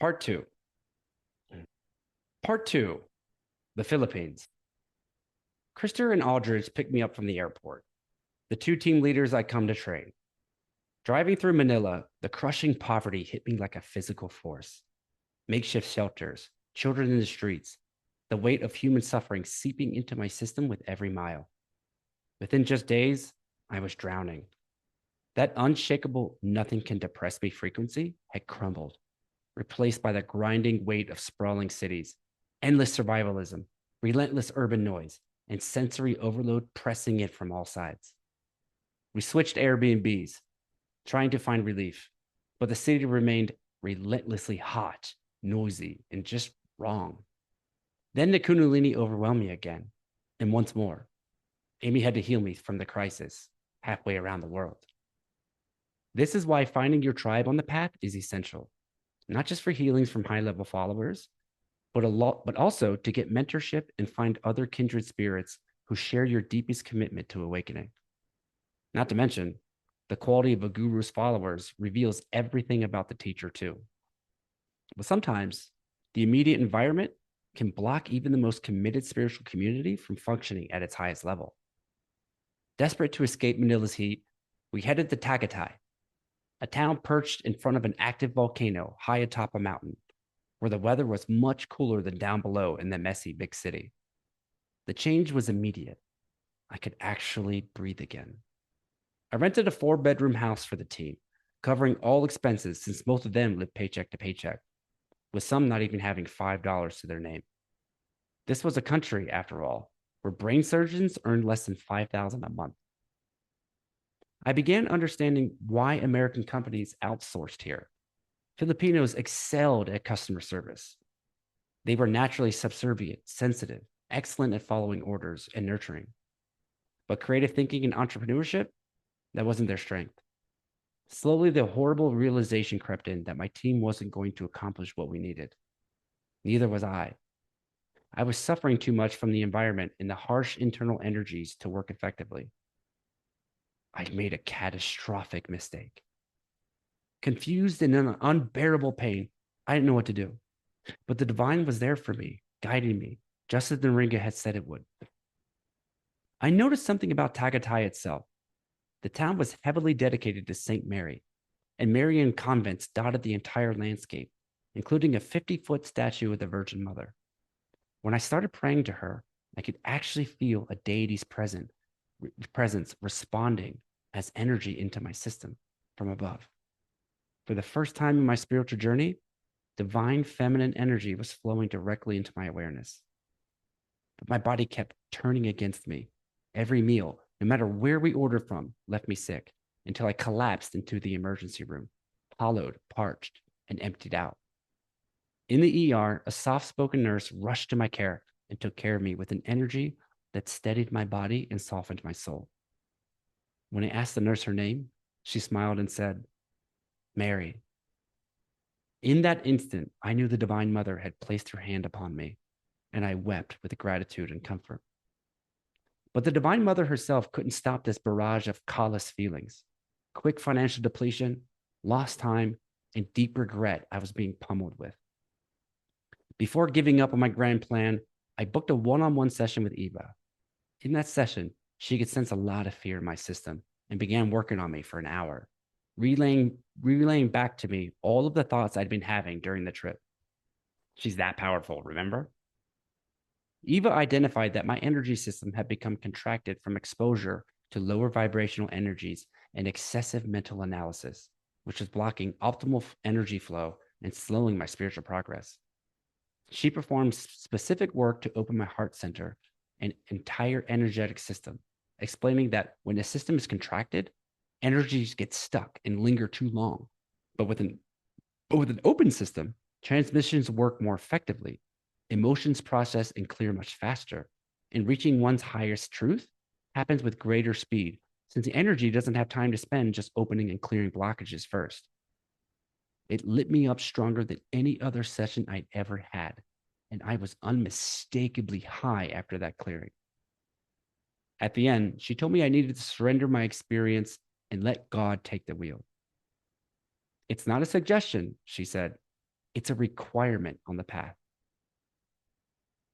Part two. Part two, the Philippines. Krister and Aldridge picked me up from the airport, the two team leaders I come to train. Driving through Manila, the crushing poverty hit me like a physical force. Makeshift shelters, children in the streets, the weight of human suffering seeping into my system with every mile. Within just days, I was drowning. That unshakable nothing can depress me frequency had crumbled, replaced by the grinding weight of sprawling cities, endless survivalism, relentless urban noise, and sensory overload pressing in from all sides. We switched Airbnbs, trying to find relief, but the city remained relentlessly hot, noisy, and just wrong. Then the Kundalini overwhelmed me again, and once more. Amy had to heal me from the crisis halfway around the world. This is why finding your tribe on the path is essential, not just for healings from high-level followers, but also to get mentorship and find other kindred spirits who share your deepest commitment to awakening. Not to mention, the quality of a guru's followers reveals everything about the teacher too. But sometimes the immediate environment can block even the most committed spiritual community from functioning at its highest level. Desperate to escape Manila's heat, we headed to Tagaytay, a town perched in front of an active volcano high atop a mountain, where the weather was much cooler than down below in the messy big city. The change was immediate. I could actually breathe again. I rented a 4-bedroom house for the team, covering all expenses since most of them lived paycheck to paycheck, with some not even having $5 to their name. This was a country, after all, where brain surgeons earned less than $5,000 a month. I began understanding why American companies outsourced here. Filipinos excelled at customer service. They were naturally subservient, sensitive, excellent at following orders and nurturing. But creative thinking and entrepreneurship, that wasn't their strength. Slowly, the horrible realization crept in that my team wasn't going to accomplish what we needed. Neither was I. I was suffering too much from the environment and the harsh internal energies to work effectively. I made a catastrophic mistake. Confused and in unbearable pain, I didn't know what to do. But the divine was there for me, guiding me, just as the Ringa had said it would. I noticed something about Tagaytay itself. The town was heavily dedicated to St. Mary, and Marian convents dotted the entire landscape, including a 50-foot statue of the Virgin Mother. When I started praying to her, I could actually feel a deity's presence responding as energy into my system from above. For the first time in my spiritual journey, divine feminine energy was flowing directly into my awareness. But my body kept turning against me. Every meal, no matter where we ordered from, left me sick until I collapsed into the emergency room, hollowed, parched, and emptied out. In the ER, a soft-spoken nurse rushed to my care and took care of me with an energy that steadied my body and softened my soul. When I asked the nurse her name, she smiled and said, Mary. In that instant, I knew the Divine Mother had placed her hand upon me, and I wept with gratitude and comfort. But the Divine Mother herself couldn't stop this barrage of callous feelings, quick financial depletion, lost time, and deep regret I was being pummeled with. Before giving up on my grand plan, I booked a one-on-one session with Eva. In that session, she could sense a lot of fear in my system and began working on me for an hour, relaying back to me all of the thoughts I'd been having during the trip. She's that powerful, remember? Eva identified that my energy system had become contracted from exposure to lower vibrational energies and excessive mental analysis, which was blocking optimal energy flow and slowing my spiritual progress. She performed specific work to open my heart center and entire energetic system, explaining that when the system is contracted, energies get stuck and linger too long. But with an open system, transmissions work more effectively, emotions process and clear much faster, and reaching one's highest truth happens with greater speed, since the energy doesn't have time to spend just opening and clearing blockages first. It lit me up stronger than any other session I'd ever had, and I was unmistakably high after that clearing. At the end, she told me I needed to surrender my experience and let God take the wheel. It's not a suggestion, she said. It's a requirement on the path.